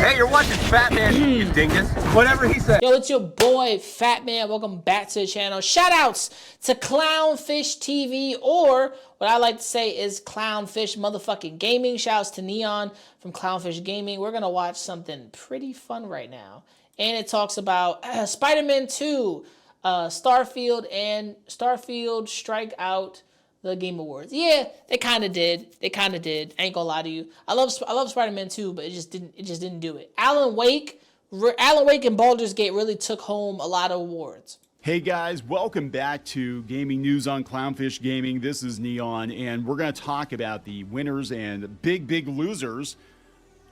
Hey, you're watching Fat Man, you dingus. Whatever he said. Yo, it's your boy, Fat Man. Welcome back to the channel. Shout outs to Clownfish TV, or what I like to say is Clownfish motherfucking Gaming. Shout outs to Neon from Clownfish Gaming. We're going to watch something pretty fun right now. And it talks about Spider-Man 2, Starfield strike out the Game Awards. Yeah, they kind of did. They kind of did. I ain't gonna lie to you. I love Spider-Man 2, but it just didn't do it. Alan Wake and Baldur's Gate really took home a lot of awards. Hey guys, welcome back to Gaming News on Clownfish Gaming. This is Neon, and we're going to talk about the winners and big losers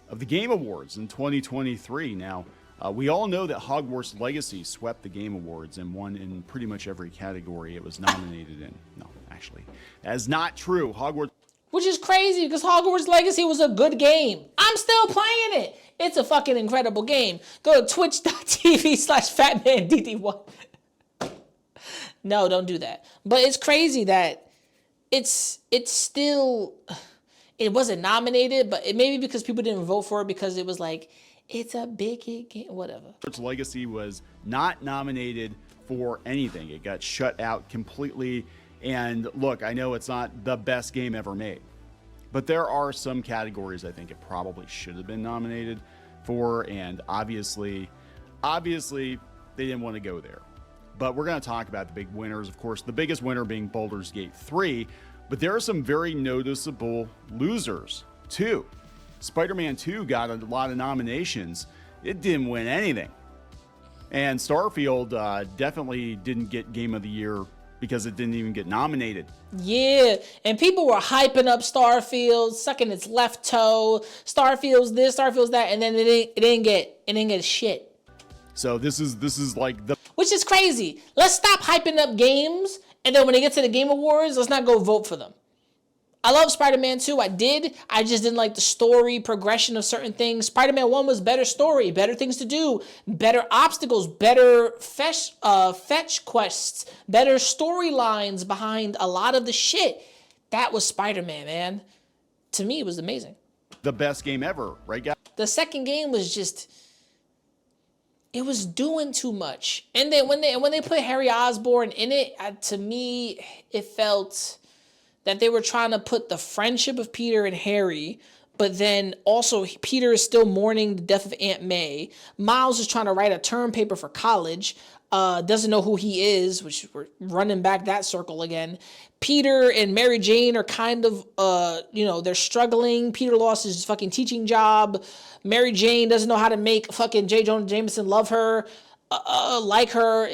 of the Game Awards in 2023. Now, we all know that Hogwarts Legacy swept the Game Awards and won in pretty much every category it was nominated in. No, actually, that is not true. Hogwarts... Which is crazy, because Hogwarts Legacy was a good game. I'm still playing it. It's a fucking incredible game. Go to twitch.tv/FatmanDD1. No, don't do that. But it's crazy that it's still... It wasn't nominated, but it may be because people didn't vote for it because it was like... It's a big game, whatever. Hogwarts Legacy was not nominated for anything. It got shut out completely. And look, I know it's not the best game ever made, but there are some categories I think it probably should have been nominated for. And obviously they didn't want to go there. But we're going to talk about the big winners. Of course, the biggest winner being Baldur's Gate 3, but there are some very noticeable losers too. Spider-Man 2 got a lot of nominations. It didn't win anything. And Starfield definitely didn't get Game of the Year because it didn't even get nominated. Yeah, and people were hyping up Starfield, sucking its left toe. Starfield's this, Starfield's that, and then it didn't get shit. So this is like the... Which is crazy. Let's stop hyping up games, and then when they get to the Game Awards, let's not go vote for them. I love Spider-Man 2. I just didn't like the story progression of certain things. Spider-Man 1 was better story, better things to do, better obstacles, better fetch quests, better storylines behind a lot of the shit. That was Spider-Man, man. To me, it was amazing. The best game ever, right, guys? The second game was just... It was doing too much. And then when they put Harry Osborn in it, to me, it felt... that they were trying to put the friendship of Peter and Harry, but then also Peter is still mourning the death of Aunt May. Miles is trying to write a term paper for college, doesn't know who he is, which we're running back that circle again. Peter and Mary Jane are kind of, they're struggling. Peter lost his fucking teaching job. Mary Jane doesn't know how to make fucking J. Jonah Jameson love her. Like her.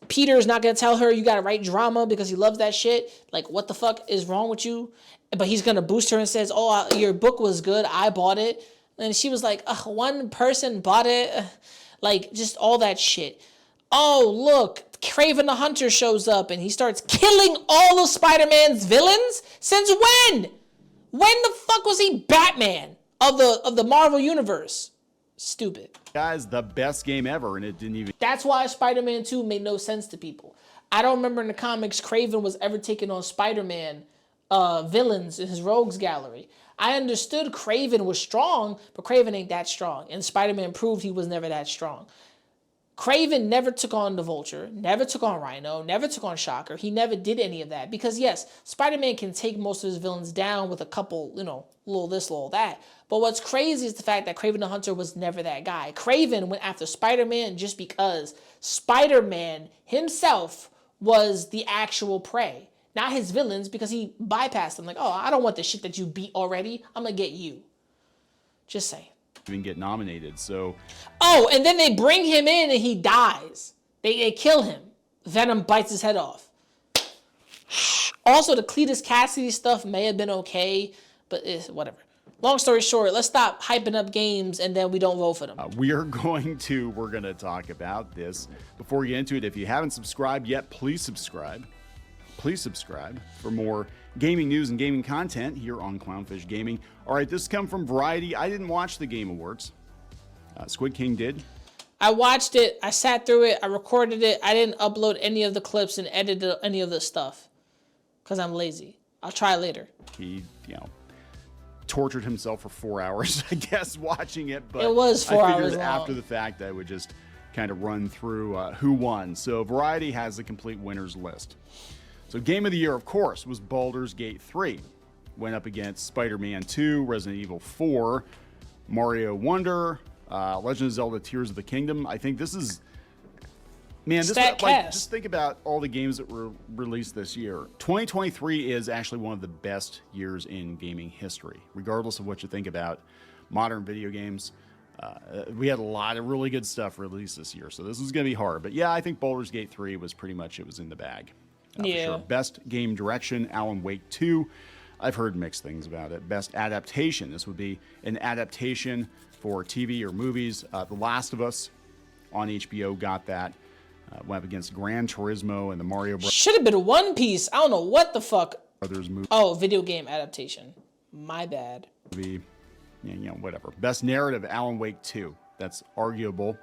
Peter's not gonna tell her you gotta write drama because he loves that shit. Like, what the fuck is wrong with you? But he's gonna boost her and says, oh, your book was good, I bought it. And she was like, one person bought it. Like, just all that shit. Oh, look, Kraven the Hunter shows up and he starts killing all of Spider-Man's villains? Since when? When the fuck was he Batman of the Marvel Universe? Stupid. Guys, the best game ever, and it didn't even... That's why Spider-Man 2 made no sense to people. I don't remember in the comics Kraven was ever taking on Spider-Man villains in his rogues gallery. I understood Kraven was strong, but Kraven ain't that strong. And Spider-Man proved he was never that strong. Kraven never took on the Vulture, never took on Rhino, never took on Shocker. He never did any of that. Because yes, Spider-Man can take most of his villains down with a couple, little this, little that. But what's crazy is the fact that Kraven the Hunter was never that guy. Kraven went after Spider-Man just because Spider-Man himself was the actual prey. Not his villains, because he bypassed them. Like, oh, I don't want the shit that you beat already. I'm going to get you. Just saying. Even get nominated, so... Oh, and then they bring him in and he dies. They kill him. Venom bites his head off. Also, the Cletus Cassidy stuff may have been okay, but whatever. Long story short, let's stop hyping up games and then we don't vote for them. We're going to talk about this. Before we get into it, if you haven't subscribed yet, please subscribe. Please subscribe for more gaming news and gaming content here on Clownfish Gaming. All right, this comes from Variety. I didn't watch the Game Awards. Squid King did. I watched it. I sat through it. I recorded it. I didn't upload any of the clips and edit any of the stuff because I'm lazy. I'll try later. He, tortured himself for 4 hours, I guess, watching it. But It was 4 I hours figured long. after the fact I would just kind of run through who won. So Variety has the complete winners list. So Game of the Year, of course, was Baldur's Gate 3. Went up against Spider-Man 2, Resident Evil 4, Mario Wonder, Legend of Zelda Tears of the Kingdom. I think this is... Man, this Stat like, cast. just think about all the games that were released this year. 2023 is actually one of the best years in gaming history, regardless of what you think about modern video games. We had a lot of really good stuff released this year, so this is going to be hard. But yeah, I think Baldur's Gate 3 was pretty much, it was in the bag. For sure. Best game direction, Alan Wake 2. I've heard mixed things about it. Best adaptation, this would be an adaptation for TV or movies. The Last of Us on HBO got that. Went up against Gran Turismo and the Mario Should have been One Piece. I don't know what the fuck. Brothers movie. Oh, video game adaptation. My bad. Whatever. Best narrative, Alan Wake 2. That's arguable.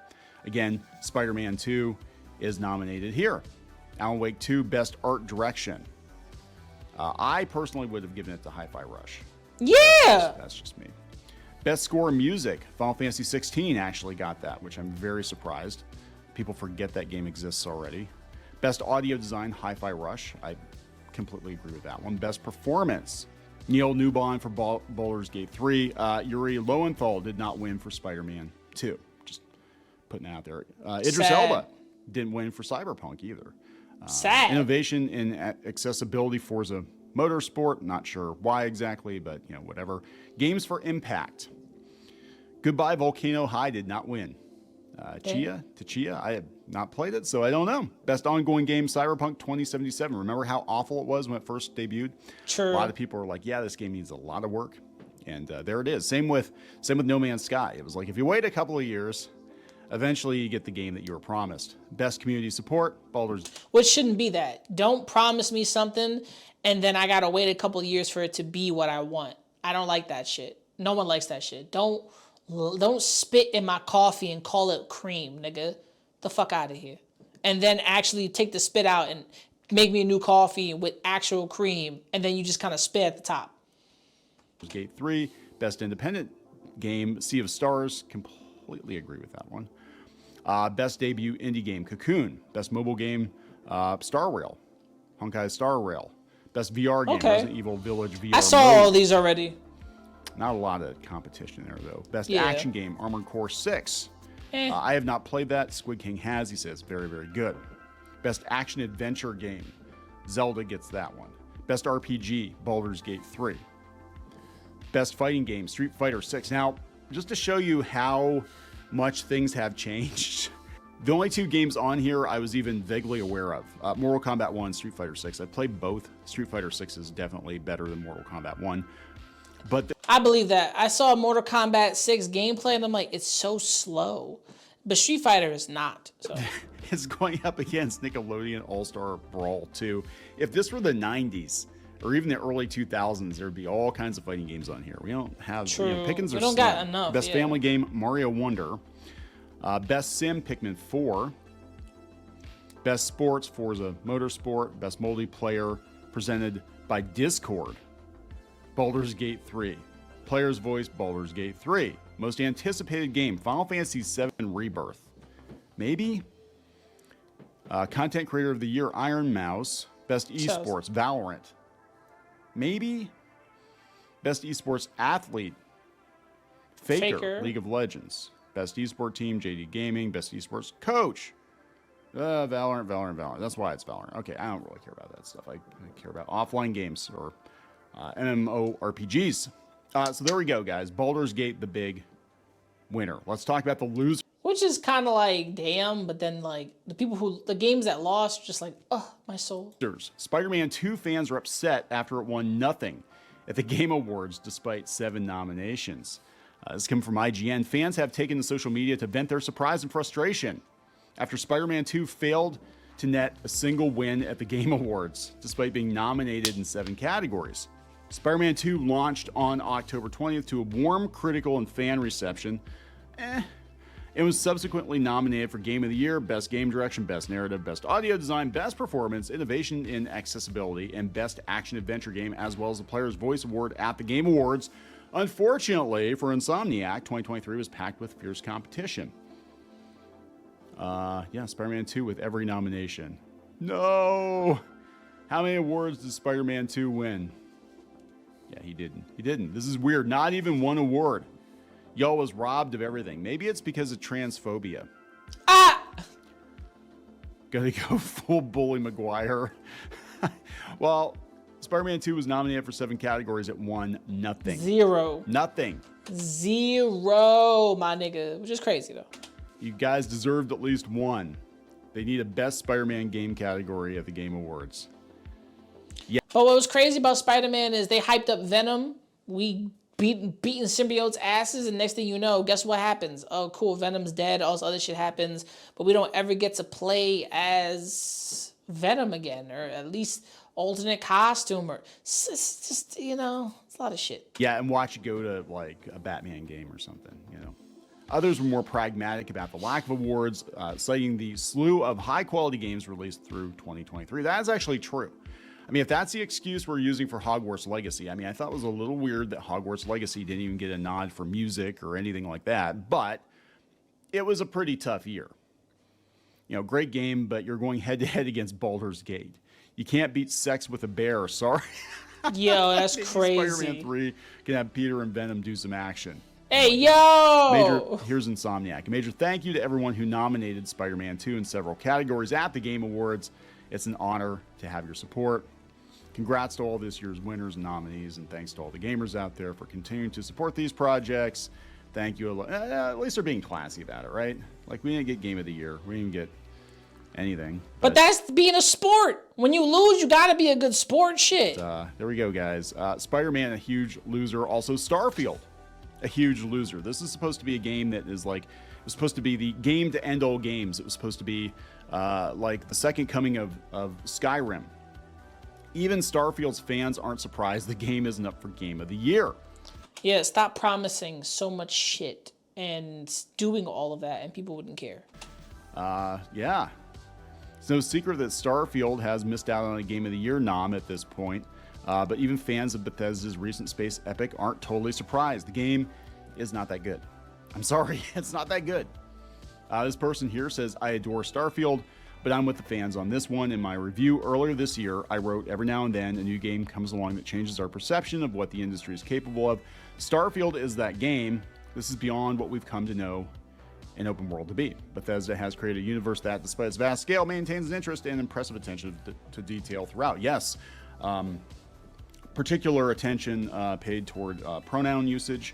Again, Spider-Man 2 is nominated here. Alan Wake 2, best art direction. I personally would have given it to Hi-Fi Rush. Yeah. That's just me. Best score music, Final Fantasy 16 actually got that, which I'm very surprised. People forget that game exists already. Best audio design, Hi-Fi Rush. I completely agree with that one. Best performance, Neil Newbon for Baldur's Gate 3. Yuri Lowenthal did not win for Spider-Man 2. Just putting that out there. Idris Elba didn't win for Cyberpunk either. Sad. Innovation in accessibility, Forza Motorsport. Not sure why exactly, but whatever. Games for Impact. Goodbye Volcano High did not win. Chia, I have not played it, so I don't know. Best ongoing game, Cyberpunk 2077. Remember how awful it was when it first debuted? True. A lot of people are like, yeah, this game needs a lot of work. And there it is. Same with No Man's Sky. It was like, if you wait a couple of years, eventually you get the game that you were promised. Best community support, Baldur's... Which shouldn't be that. Don't promise me something, and then I gotta wait a couple of years for it to be what I want. I don't like that shit. No one likes that shit. Don't spit in my coffee and call it cream, nigga. The fuck out of here. And then actually take the spit out and make me a new coffee with actual cream, and then you just kind of spit at the top. Gate 3, best independent game, Sea of Stars. Completely agree with that one. Best debut indie game, Cocoon. Best mobile game, Star Rail. Honkai Star Rail. Best VR game, Resident Evil Village VR. I saw all these already. Not a lot of competition there, though. Best action game, Armored Core 6. I have not played that. Squid King has. He says very, very good. Best action adventure game, Zelda gets that one. Best RPG, Baldur's Gate 3. Best fighting game, Street Fighter 6. Now, just to show you how much things have changed, the only two games on here I was even vaguely aware of, Mortal Kombat 1, Street Fighter 6. I played both. Street Fighter 6 is definitely better than Mortal Kombat 1. But I believe that. I saw Mortal Kombat 6 gameplay and I'm like, it's so slow. But Street Fighter is not. So. It's going up against Nickelodeon All-Star Brawl 2. If this were the 90s or even the early 2000s, there would be all kinds of fighting games on here. We don't have, pickings are we don't got enough. Best family game, Mario Wonder. Best sim, Pikmin 4. Best sports, Forza Motorsport. Best multiplayer, presented by Discord, Baldur's Gate 3. Player's voice, Baldur's Gate 3. Most anticipated game, Final Fantasy VII Rebirth. Maybe? Content Creator of the Year, Iron Mouse. Best Esports, Valorant. Maybe? Best Esports Athlete, Faker, League of Legends. Best Esport Team, JD Gaming. Best Esports Coach, Valorant. That's why it's Valorant. Okay, I don't really care about that stuff. I care about offline games or MMORPGs. So there we go, guys. Baldur's Gate, the big winner. Let's talk about the loser. Which is kind of like, damn, but then like the games that lost, just like, oh, my soul. Spider-Man 2 fans are upset after it won nothing at the Game Awards despite 7 nominations. This comes from IGN. Fans have taken to social media to vent their surprise and frustration after Spider-Man 2 failed to net a single win at the Game Awards, despite being nominated in 7 categories. Spider-Man 2 launched on October 20th to a warm critical and fan reception. It was subsequently nominated for Game of the Year, Best Game Direction, Best Narrative, Best Audio Design, Best Performance, Innovation in Accessibility, and Best Action Adventure Game, as well as the Player's Voice Award at the Game Awards Unfortunately for Insomniac, 2023 was packed with fierce competition. Yeah, Spider-Man 2 with every nomination. No! How many awards did Spider-Man 2 win? Yeah, he didn't. He didn't. This is weird. Not even one award. Y'all was robbed of everything. Maybe it's because of transphobia. Ah! Gotta go full Bully Maguire. Well, Spider-Man 2 was nominated for 7 categories. It won nothing. 0. Nothing. 0, my nigga. Which is crazy, though. You guys deserved at least one. They need a Best Spider-Man Game category at the Game Awards. Yeah. But what was crazy about Spider-Man is they hyped up Venom. We beating symbiotes' asses, and next thing you know, guess what happens? Oh, cool, Venom's dead. All this other shit happens, but we don't ever get to play as Venom again, or at least alternate costume, or it's just, you know, it's a lot of shit. Yeah, and watch it go to like a Batman game or something, you know. Others were more pragmatic about the lack of awards, citing the slew of high-quality games released through 2023. That is actually true. I mean, if that's the excuse we're using for Hogwarts Legacy, I mean, I thought it was a little weird that Hogwarts Legacy didn't even get a nod for music or anything like that, but it was a pretty tough year. You know, great game, but you're going head-to-head against Baldur's Gate. You can't beat Sex with a Bear, sorry. Yo, that's crazy. Spider-Man 3 can have Peter and Venom do some action. Hey, yo! Here's Insomniac. A major thank you to everyone who nominated Spider-Man 2 in several categories at the Game Awards. It's an honor to have your support. Congrats to all this year's winners and nominees, and thanks to all the gamers out there for continuing to support these projects. Thank you. At least they're being classy about it, right? Like, we didn't get Game of the Year. We didn't get anything. But that's being a sport. When you lose, you gotta be a good sport. Shit. There we go, guys. Spider-Man, a huge loser. Also, Starfield, a huge loser. This is supposed to be a game that is like, it was supposed to be the game to end all games. It was supposed to be like the second coming of Skyrim. Even Starfield's fans aren't surprised the game isn't up for Game of the Year. Yeah, stop promising so much shit and doing all of that, and people wouldn't care. Yeah. It's no secret that Starfield has missed out on a Game of the Year nom at this point. But even fans of Bethesda's recent space epic aren't totally surprised. The game is not that good. I'm sorry, it's not that good. This person here says, I adore Starfield, but I'm with the fans on this one. In my review earlier this year, I wrote, every now and then a new game comes along that changes our perception of what the industry is capable of. Starfield is that game. This is beyond what we've come to know an open world to be. Bethesda has created a universe that, despite its vast scale, maintains an interest and impressive attention to detail throughout. Yes, particular attention paid toward pronoun usage,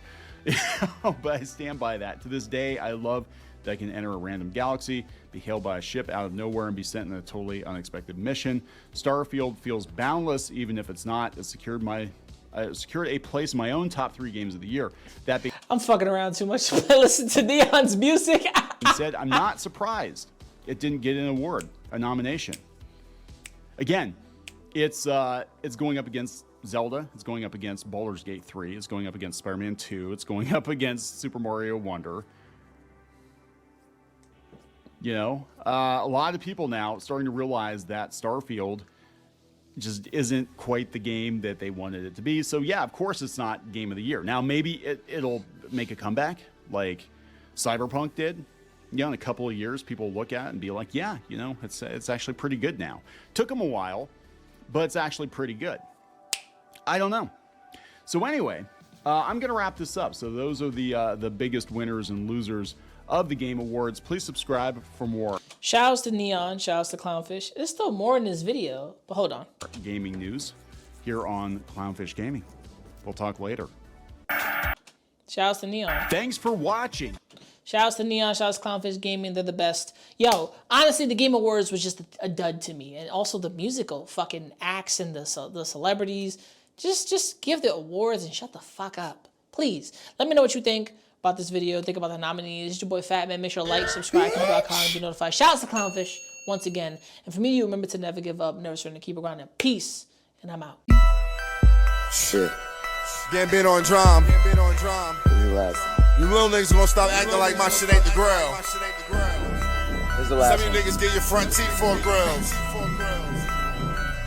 but I stand by that. To this day, I love that I can enter a random galaxy, be hailed by a ship out of nowhere, and be sent on a totally unexpected mission. Starfield feels boundless, even if it's not. It secured a place in my own top 3 games of the year. I'm fucking around too much to listen to Neon's music. He said, I'm not surprised it didn't get an award, a nomination. Again, it's going up against Zelda. It's going up against Baldur's Gate 3. It's going up against Spider-Man 2. It's going up against Super Mario Wonder. You know, a lot of people now starting to realize that Starfield just isn't quite the game that they wanted it to be. So yeah, of course it's not Game of the Year. Now maybe it'll make a comeback like Cyberpunk did. You know, in a couple of years, people look at it and be like, yeah, you know, it's actually pretty good now. Took them a while, but it's actually pretty good. I don't know. So anyway, I'm going to wrap this up. So those are the biggest winners and losers of the Game Awards. Please subscribe for more. Shouts to Neon, shouts to Clownfish. There's still more in this video, but hold on. Gaming news here on Clownfish Gaming. We'll talk later. Shouts to Neon. Thanks for watching. Shouts to Neon, shouts to Clownfish Gaming. They're the best. Yo, honestly, the Game Awards was just a dud to me. And also the musical fucking acts and the celebrities. Just give the awards and shut the fuck up. Please, let me know what you think about this video. Think about the nominees. It's your boy Fat Man. Make sure to like, subscribe, and be notified. Shouts to Clownfish once again. And for me, you remember to never give up, never surrender, keep it grinding. Peace, and I'm out. Shit. Gambit on drum. This is the last one. You little niggas gonna stop acting like my shit ain't the grill. This is the last Some of one. you niggas get your front teeth for grills.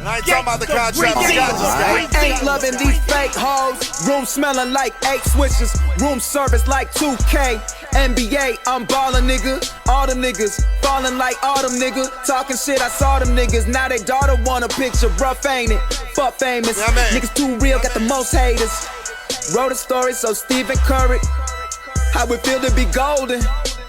I ain't talking about the contract. Ain't loving these fake hoes. Room smelling like 8 switches. Room service like 2K. NBA, I'm ballin', nigga. All them niggas falling like autumn, nigga. Talking shit, I saw them niggas. Now they daughter want a picture. Rough, ain't it? Fuck famous. Yeah, man. Niggas too real, got the most haters. Wrote a story, so Stephen Curry. How it feel to be golden?